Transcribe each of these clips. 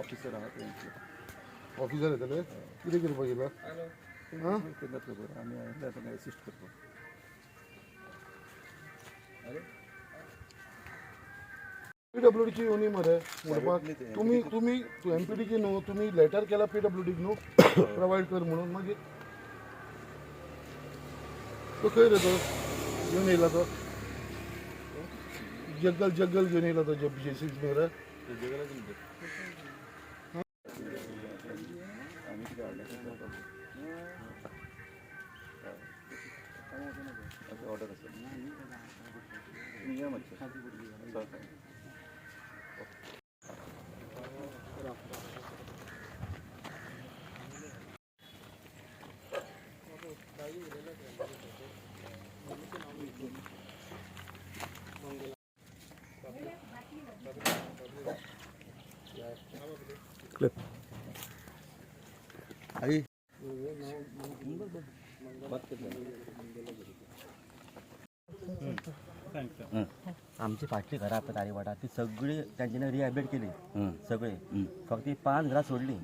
Officer officer येतले कितें करपाक येयला आम्ही असिस्ट करतो. PWDची येवनी मरे म्हणपाक तुम्ही MPDची न्हू तुम्ही लेटर केला PWDक न्हू प्रोवायड कर म्हणून मागीर तो खंय रे तो घेवन येयला तो जग्गल घेवन येयला तो JCB मरे ऑर्डर असेल आई आमची फाटली घरां पळय तारीवाडा ती सगळी तांच्यानी रिहॅबिलिट केली सगळी फक्त ती 5 घरां सोडली.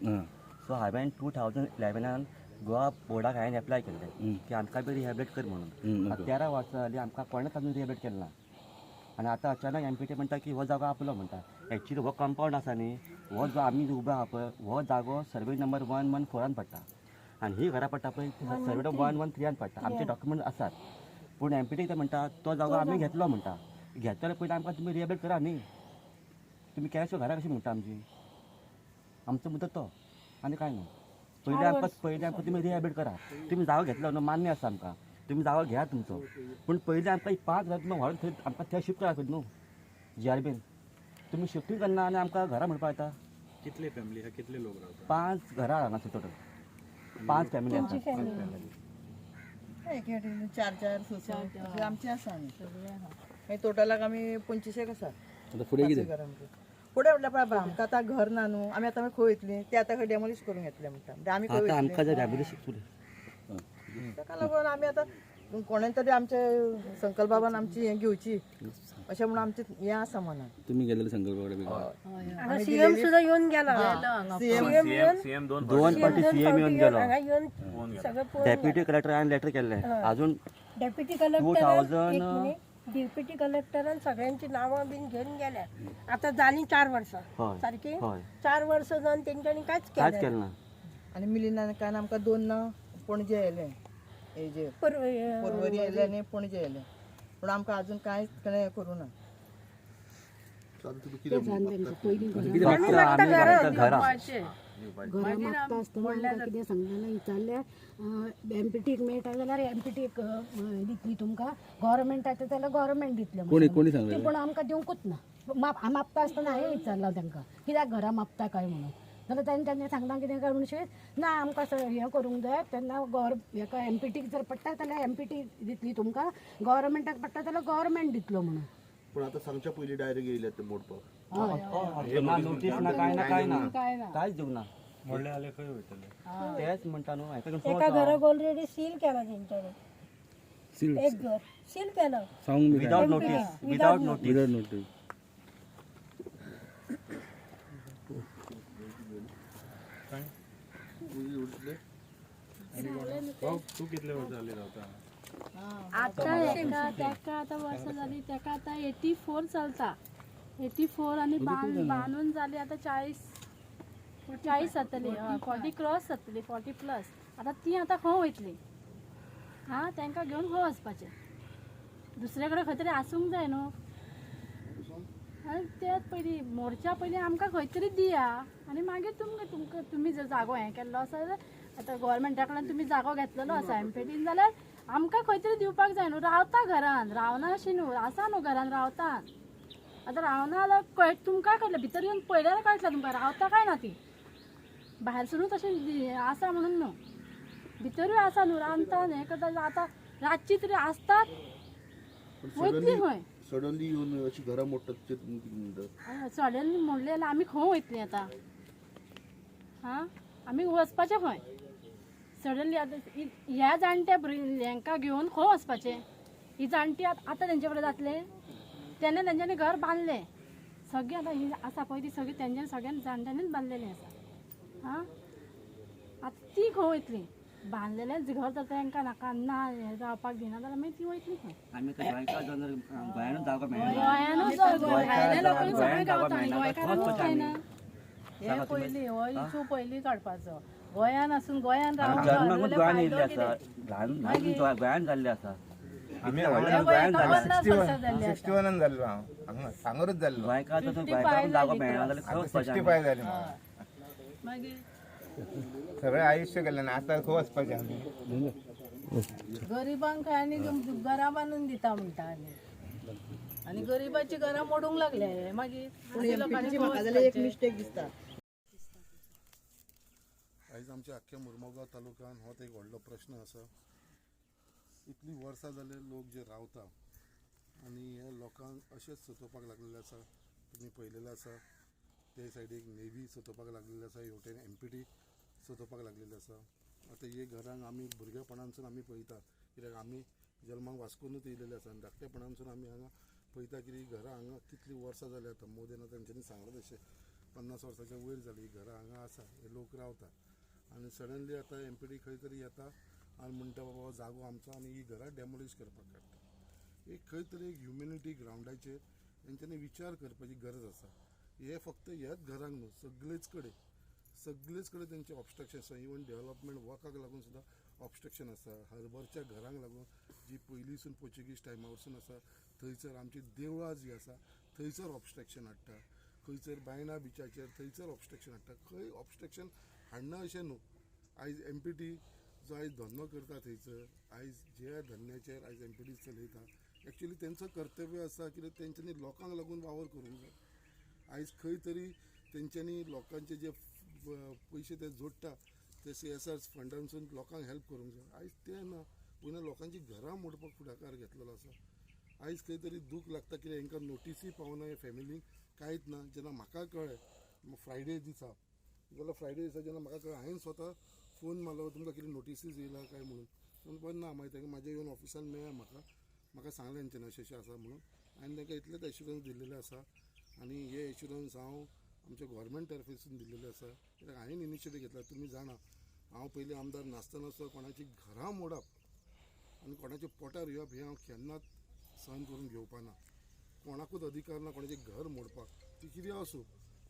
सो हांवें 2011 गोवा बोर्डाक हांवें एप्लाय केल्लें की आमकां बी रिहॅबिलिट कर म्हणून. 13 वर्सां जालीं आमकां कोणेच अजून रिहॅबिलिट केलें ना. आनी आतां अचानक MPT म्हणटा की हो जागो आपलो म्हणटा. एक्चुली हो कंपाऊंड आसा न्ही हो जो आमी उबो आहा पळय हो जागो सर्वे नंबर 114 पडटा आनी ही घरां पडटा पळय सर्वे नंबर 113 पडटा. आमचे डॉक्युमेंट आसात पूण MPT ते म्हणटा तो जागो आमी घेतलो म्हणटा. घेतले पयलीं आमकां तुमी रिहॅबिलिट करा न्ही. तुमी कॅश घरां कशी म्हणटा आमची आमचो मुद्दो तो आनी कांय न्हू. पयलीं आमकां तुमी रिहॅबिलिट करा. तुमी जागो घेतलो न्हू मान्य आसा आमकां तुमी जागो घ्या तुमचो पूण पयलीं आमकां 5 घरां तुमी व्हरून थंय आमकां थंय शिफ्ट करा न्हू JRBन. तुमी शिफ्टींग करना आनी आमकां घरां म्हणपाक येता. कितले फॅमिली हा कितले लोक रावतात? 5 घरां हांगासर टोटल 5 फॅमिली आसा. 4 आमचे आसा आनी टोटलाक आमी 25 आसा. फुडें कितें फुडें म्हटल्यार पळय आमकां आतां घर ना न्हू आमी आतां खंय वयतलीं ते आतां खंय डेमोलिश करूंक येतले म्हणटा आमी खंय आमकां जर रिहॅबिलिट ताका लागून आमी आतां कोणें तरी आमचे संकल्प बाबान आमची हें घेवची अशें म्हणून आमचें हें आसा मनान. तुमी गेलेले संकल्प सीएम सुद्धा येऊन गेला. सीएम 2 पाटी CM येऊन गेलो. डेप्युटी कलेक्टरान लेटर केल्लें अजून डेप्युटी कलेक्टर डेप्युटी कलेक्टरान सगळ्यांची नावं बीन घेऊन गेल्या. आता झाली 4 वर्सां सारखी 4 वर्स जावन तेंच्यांनी कांयच केलें ना. आनी मिलिनाकान आमकां 2 नांव पणजे येयलें हेजे परवरी येयलें आनी पणजे येयलें पूण आमकां आजून कांयच हें करूं ना. घरा मागता आसतना कितें सांगलें विचारलें MPTक मेळटा जाल्यार MPTक दितली तुमकां गव्हर्मेंटाचें जाल्यार गव्हर्मेंट दितलें कोणी सांगलें पूण आमकां दिवंकूच ना. मापता आसतना हांवें विचारला तांकां कित्याक घरा मापता काय म्हणून जाल्यार तेंच्यांनी सांगता कितें काय म्हणून ना आमकां हें करूंक जाय तेन्ना हेका MPTक जर पडटा जाल्यार MPT दितली तुमकां गव्हर्मेंटाक पडटा जाल्यार गव्हर्मेंट दितलो म्हणून. पण आता सांगच्या पयलीं डायरेक्ट येयल्यात ते मोडपाक नोटीस ना काय ना कांयच दिवंक ना. व्हडले आले खंय वयतले तेच म्हणटा न्हू एका घराक ऑलरेडी सील केला तेंच्यांनी. एक घर सील केलं विदाउट नोटीस. तू कितले वर्ष जाली रावता? आता वर्ष झाली त्याका आता 84 चलता. 84 आणि बांदून जाली आता 40 जातली 40 क्रॉस जातली 40 प्लस. आता ती आता खंय वयतली तांकां घेवन खंय वचपाचें दुसरे कडेन खंय तरी आसूंक जाय न्हू. आनी तेच पयलीं मोर्चा पयलीं आमकां खंय तरी दिया आनी मागीर तुमकां तुमी जर जागो हें केल्लो आसा जाल्यार आतां गोवोरमेंटा कडल्यान तुमी जागो घेतलेलो आसा MPTन जाल्यार आमकां खंय तरी दिवपाक जाय न्हू. रावता घरान रावना अशी न्हू आसा न्हू घरान रावता. आतां रावना जाल्यार तुमकां कळटलें भितर येवन पळयल्यार कळटलें तुमकां रावता काय ना ती. भायर सरून तशें आसा म्हणून न्हू भितरूय आसा न्हू रांदता हें करता. आतां रातची तरी आसतात वयतली खंय सडनली येवन अशी घरां मोडटात सडनली मोडले जाल्यार आमी खंय वयतलीं आतां आमी वचपाचें खंय सडनली. आतां ह्या जाणट्या हांकां घेवन खंय वचपाचें. ही जाणटी आतां तेंचे कडेन जातलें तेन्ना तेंच्यांनी घर बांदलें सगळें आतां ही आसा पळय ती सगळी तेंच्यांनी सगळ्यांनी जाणट्यांनीच बांदलेलें आसा हां आतां ती खंय वयतली बांदलेलेंच घर तर तांकां नाका ना हें रावपाक दिना जाल्यार मागीर ती वयतली खंय आमी गोंयकार जावन जर गोंयानूच जागो मेळना गोंयानूच भायल्या लोकांक सगळें गावता आनी गोंयकारांक गोंयान जायना हे पयलीं हो इशू पयलीं काडपाचो गोंयान आसून गोंयान जन्माकूच गोंयान येयल्ले रावपाक आसा ल्हान गोंयान जाल्ले आसा आम्ही गोंयान जाल्ले 61 जाल्लो हांव सांगरूच जाल्लो गोंयकार तर गोंयकारांक जागो मेळना जाल्यार खंय वचपाचें 65 जाली म्हाका. मागीर सगळें आयुश्य गेलें ना आतां खंय वचपाचें आमी गरिबांक काय आनी घरां बांदून दिता म्हणटा आनी गरिबाची घरां मोडूंक लागले मागीर म्हाका एक मिस्टेक दिसता आयज आमच्या आख्ख्या मुर्मुगांव तालुक्यान हो एक व्हडलो प्रश्न आसा इतली वर्सां जाले लोक जे रावता आनी हे लोकांक अशेंच सतोवपाक लागलेले आसा तुमी पळयलेलें आसा ते सायडीक नेवी सतोवपाक लागलेले आसा हेवटेन MPT सतोवपाक लागलेले आसा आतां हे घरांक आमी भुरगेपणांसून आमी पळयता कित्याक आमी जल्माक वास्कोनूच येयलेले आसा आनी धाकटेपणांसून आमी हांगा पळयता की ही घरां हांगा कितलीं वर्सां जाली आतां मोदेन तेंच्यांनी सांगलें तशें 50 वर्सांच्या वयर जाली ही घरां हांगा आसा हे लोक रावता आनी सडनली आतां MPT खंय तरी येता आनी म्हणटा बाबा हो जागो आमचो आनी ही घरां डेमोलिश करपाक काडटा एक खंय तरी एक ह्युमॅनिटी ग्रावंडाचेर तेंच्यांनी विचार करपाची गरज आसा हे फक्त ह्याच घरांक न्हू सगळेच कडेन तेंचे ऑब्स्ट्रक्शन आसा इवन डेव्हलपमेंट वर्काक लागून सुद्दां ऑब्स्ट्रक्शन आसा हरबरच्या घरांक लागून जी पयलींसून पोर्चुगीज टायमा वरसून आसा थंयसर आमची देवळां जी आसा थंयसर ऑब्स्ट्रक्शन हाडटा खंयसर बायणा बिचाचेर थंयसर ऑब्स्ट्रक्शन हाडटा खंय ऑब्स्ट्रक्शन हाडना अशें न्हू आयज MPT जो आयज धंदो करता थंयसर आयज ज्या धंद्याचेर आयज MPT चलयता एक्चुअली तेंचो कर्तव्य आसा कित्याक तेंच्यांनी लोकांक लागून वावर करूंक जाय आयज खंय तरी तेंच्यांनी लोकांचे जे पयशे ते जोडटा ते CSR फंडांसून लोकांक हेल्प करूंक जाय आयज ते ना पुण्या लोकांची घरां मोडपाक फुडाकार घेतलेलो आसा आयज खंय तरी दूख लागता कित्याक हांकां नोटीसूय पावना हे फॅमिलीक कांयच ना जेन्ना म्हाका कळ्ळें फ्रायडे दिसा जेन्ना म्हाका कळ्ळें हांवें स्वता फोन मारलो तुमकां कितें नोटीसीस येयला काय म्हणून पण ना मागीर तांकां म्हाज्या येवन ऑफिसान मेळ्ळें म्हाका सांगलें तेंच्यांनी अशें आसा म्हणून हांवें तांकां इतलेच एश्युरन्स दिल्लेले आसा आनी हे एश्युरन्स हांव आमच्या गोवोरमेंट तर्फेसून दिल्लेले आसा कित्याक हांवें इनिशिएटीव घेतला तुमी जाणा हांव पयलीं आमदार नासतना सुद्दां कोणाची घरां मोडप आनी कोणाच्या पोटार येवप हें हांव केन्नाच सहन करून घेवपाना कोणाकूच अधिकार ना कोणाचें घर मोडपाक ती कितें आसूं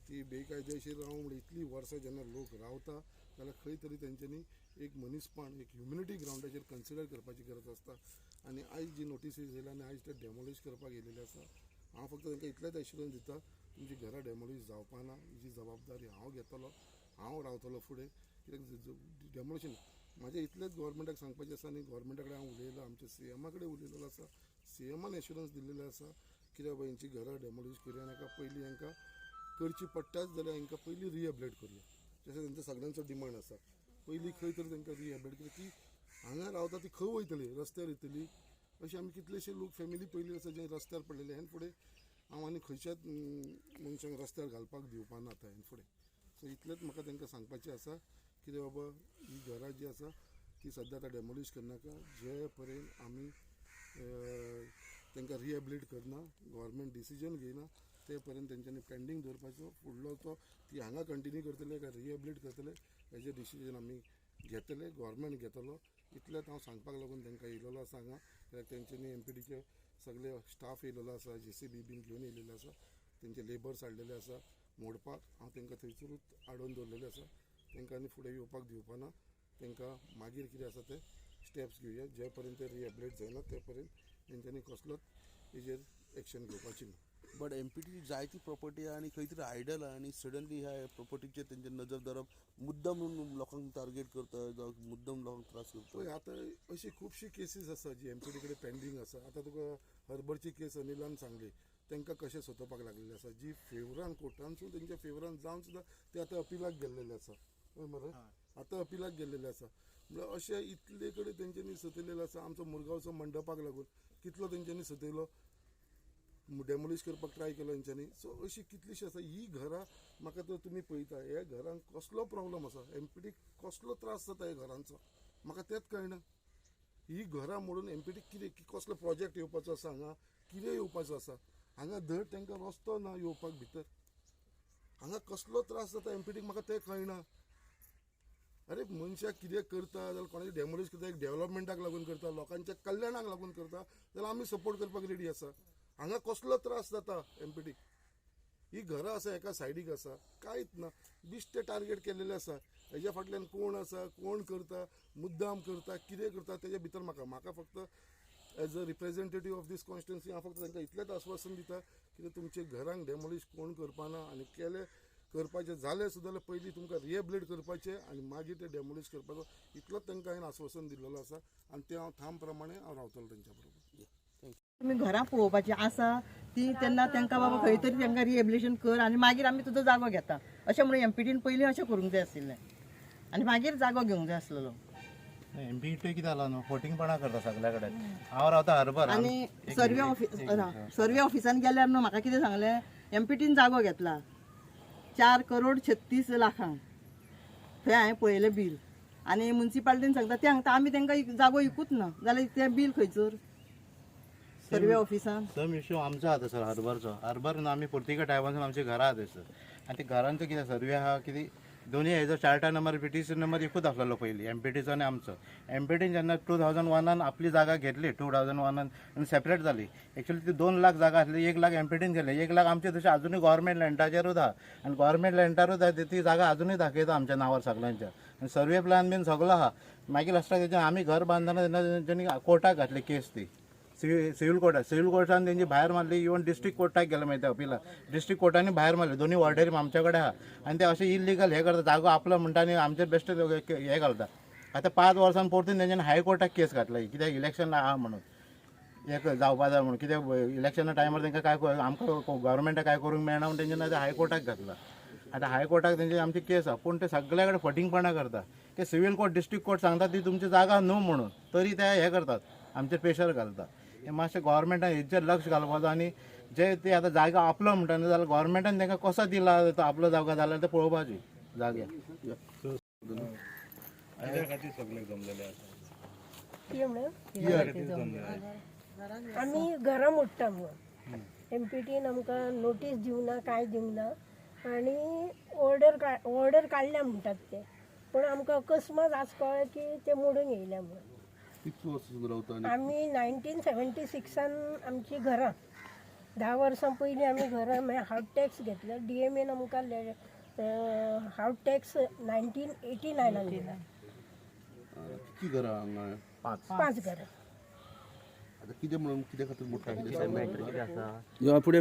ती बेकायदेशीर रावूं म्हणून इतलीं वर्सां जेन्ना लोक रावता जाल्यार खंय तरी तेंच्यांनी एक मनीसपण एक ह्युमॅनिटी ग्रावंडाचेर कन्सिडर करपाची गरज आसता आनी आयज जी नोटीसीस येयल्या आनी आयज ते डेमोलिश करपाक येयलेले आसा हांव फक्त तांकां इतलेंच एश्युरन्स दिता तुमची घरां डेमोलिश जावपाना ही जबाबदारी हांव घेतलो हांव रावतलो फुडें कित्याक डेमोलिशन म्हाजें इतलेंच गोवोरमेंटाक सांगपाचें आसा आनी गोवोरमेंटा कडेन हांव उलयलां आमच्या CM कडेन उलयलेलो आसा CMन एश्युरन्स दिल्लेले आसा कित्याक बाबा हेंची घरां डेमोलिश करुया नाका पयलीं हांकां करची पडटाच जाल्यार हांकां पयलीं रिहेबिलिट करुया जशें तेंचो सगळ्यांचो डिमांड आसा पयलीं खंय तरी तांकां रिहेबिलिट करुया ती हांगा रावता ती खंय वयतली रस्त्यार येतली अशें आमी कितलेशे लोक फॅमिली पयलीं आसा जे रस्त्यार पडलेले हें फुडें हांव आनी खंयच्याच मनशांक रस्त्यार घालपाक दिवपाना आतां हें फुडें सो इतलेंच म्हाका तांकां सांगपाचें आसा कितें बाबा ही घरां जी आसा ती सद्या आतां डेमोलिश करनाका जे पर्यंत आमी तांकां रिहेबिलिट करना गव्हर्मेंट डिसिजन घेयना ते पर्यंत तेंच्यांनी पेंडींग दवरपाचो फुडलो तो ती हांगा कंटिन्यू करतले काय रिहेबिलिट करतले हेजें डिसिजन आमी घेतले गव्हर्मेंट घेतलो इतलेंच हांव सांगपाक लागून तांकां येयलेलो आसा हांगा कित्याक तेंच्यांनी MPTचे सगळे स्टाफ येयलेलो आसा JCB बीन घेवन येयलेले आसा तेंचे लेबर्स हाडलेले आसा मोडपाक हांव तांकां थंयसरूच आडोवन दवरलेले आसा तांकां आनी फुडें येवपाक दिवपाना तांकां मागीर कितें आसा ते स्टेप्स घेवया जे पर्यंत ते रिहेबिलिट जायना ते पर्यंत तेंच्यांनी कसलोच हेजेर एक्शन घेवपाची ना बट MPT जायती प्रॉपर्टी आनी खंय तरी आयडल आनी सडनली ह्या प्रॉपर्टीचेर तेंचे नजर धरप मुद्दम लोकांक टार्गेट करता जावं मुद्दम लोकांक त्रास करता पळय आतां अशी खुबशी केसीस आसा जी MPT कडेन पेंडींग आसा आतां तुका हरबरची केस अनिलान सांगली तांकां कशें सोदोवपाक लागलेले आसा जी फेवरान कोर्टानसून तेंच्या फेवरान जावन सुद्दां ते आतां अपिलाक गेल्लेले आसा पळय मरे आतां अपिलाक गेल्लेले आसा म्हळ्यार अशें इतले कडेन तेंच्यांनी सतयलेले आसा आमचो मुरगांवचो मंडपाक लागून कितलो तेंच्यांनी सतयलो डेमोलिश करपाक ट्राय केलो तेंच्यांनी सो अशी कितलीशी आसा ही घरां म्हाका तर तुमी पळयता ह्या घरांक कसलो प्रॉब्लम आसा MPT कसलो त्रास जाता ह्या घरांचो म्हाका तेंच कळना ही घरां मोडून MPT कितें कसलो प्रोजेक्ट येवपाचो आसा हांगा कितें येवपाचो आसा हांगा धड तांकां रस्तो ना येवपाक भितर. हांगा कसलो त्रास जाता एमपीटीक म्हाका तें कळना. अरे मनशाक कितें करता जाल्यार कोणाचें डॅमोलेज करता, एक डेव्हलपमेंटाक लागून करता, लोकांच्या कल्याणाक लागून करता जाल्यार आमी सपोर्ट करपाक रेडी आसा. हांगा कसलो त्रास जाता एमपीटीक. ही घरां आसा एका सायडीक आसा, कांयच ना, बिश्टे टार्गेट केल्लेले आसा. हेज्या फाटल्यान कोण आसा, कोण करता, मुद्दाम करता, कितें करता तेज्या भितर म्हाका फक्त as a representative of this constituency हांव फक्त तांकां इतलेंच आश्वासन दिता की तुमचे घरांक डॅमोलिश कोण करपाना आनी केले करपाचें जालें सुद्दां जाल्यार पयलीं तुमकां रिहेबिलिट करपाचें आनी मागीर ते डॅमोलिश करपाचो इतलोच तांकां हांवें आश्वासन दिल्लेलो आसा आनी तें हांव ठाम प्रमाणे हांव रावतलो तेंच्या बरोबर. तुमी घरां पळोवपाची आसा ती तेन्ना तांकां बाबा खंय तरी तांकां रिहेबिलिटेशन कर आनी मागीर आमी तुजो जागो घेता अशें म्हणून एमपीटीन पयलीं अशें करूंक जाय आशिल्लें आनी मागीर जागो घेवंक जाय आसलेलो. एमपीटी कितें जालो न्हू फोटिंगपणा करता सगल्या कडेन. हांव रावता हरबर आनी सर्वे ऑफिसान गेल्यार न्हू म्हाका कितें सांगलें एमपीटीन जागो घेतला 4,36,00,000 थंय हांवें पळयलें बील आनी म्युन्सिपालिटीन सांगता ते सांगता आमी तांकां जागो विकूच ना जाल्यार तें बील खंयचर सर्वे ऑफिसान. सम इश्यू आमचो आसा सर हरबरचो. हरबर न्हू आमी पोर्तिका टायमासून आमची घरां आहा थंयसर आनी ते घरांचो कितें सर्वे आहा कितें दोनी हेजो चार्टर नंबर PTC नंबर एकूच आसलेलो पयलीं एमपीटीचो आनी आमचो. एमपीटीन जेन्ना 2001 आपली जागा घेतली 2001 आनी सेपरेट जाली एक्चुअली ती 2 लाख जागा आसली 1 लाख एमपीटीन गेले 1 लाख आमचे तशें अजूनय गव्हर्मेंट लँडाचेरूच आहा आनी गव्हर्मेंट लँडारूच आहा ती जागा अजूनय दाखयता आमच्या नांवार सगळ्यांच्या आनी सर्वे प्लॅन बीन सगळो आहा. मागीर लास्टाक तेच्या आमी घर बांदतना तेन्ना तेंच्यांनी कोर्टाक घातली केस ती सिव्हील कोर्टान तेंची भायर मारली. इवन डिस्ट्रिक्ट कोर्टाक गेले मागीर त्या अपिलाक डिस्ट्रिक्ट कोर्टांनी भायर मारले. दोनी ऑर्डरी आमच्या कडेन आहा आनी ते अशें इल्लिगल हे करता जागो आपलो म्हणटा आनी आमचे बेश्टे हे घालता. आतां 5 वर्सान परतून तेंच्यांनी हायकोर्टाक केस घातला कित्याक इलेक्शन आहा म्हणून हे जावपा जाय म्हणून कित्याक इलेक्शना टायमार तांकां काय आमकां गव्हर्मेंटाक काय करूंक मेळना म्हणून तेंच्यांनी हायकोर्टाक घातला. आतां हायकोर्टाक तेंची आमची केस आहा पूण ते सगळ्या कडेन फटिंगपणा करता. ते सिव्हील कोर्ट डिस्ट्रिक्ट कोर्ट सांगता ती तुमची जागा न्हू म्हणून तरी ते हे करतात आमचे प्रेशर घालता. हे मातशें गव्हर्मेंटान हेचेर लक्ष घालपाचो आनी जे ते आतां जागा आपलो म्हणटा न्हू जाल्यार गव्हर्मेंटान तांकां कसो दिला तो आपलो जागा जाल्यार ते पळोवपाची जाग्यार. खातीर सगळे जमलेले आसा. आमी घरां मोडटा म्हणून एमपीटीन आमकां नोटीस दिवना कांय दिवना आनी ऑर्डर काडल्या म्हणटात ते पूण आमकां अकस्मात आज कळ्ळें की ते मोडून येयल्या म्हणून. कितले वर्स रावता आमी 1976 आमची घरां 10 वर्सां पयलीं आमी घरां मागीर हावस टॅक्स घेतलो. DMAन आमकां हावस टॅक्स 1989 दिला. किती घरां हांगा 5 घरां. आतां कितें म्हणून कित्या खातीर मोडटा कितें आसा फुडें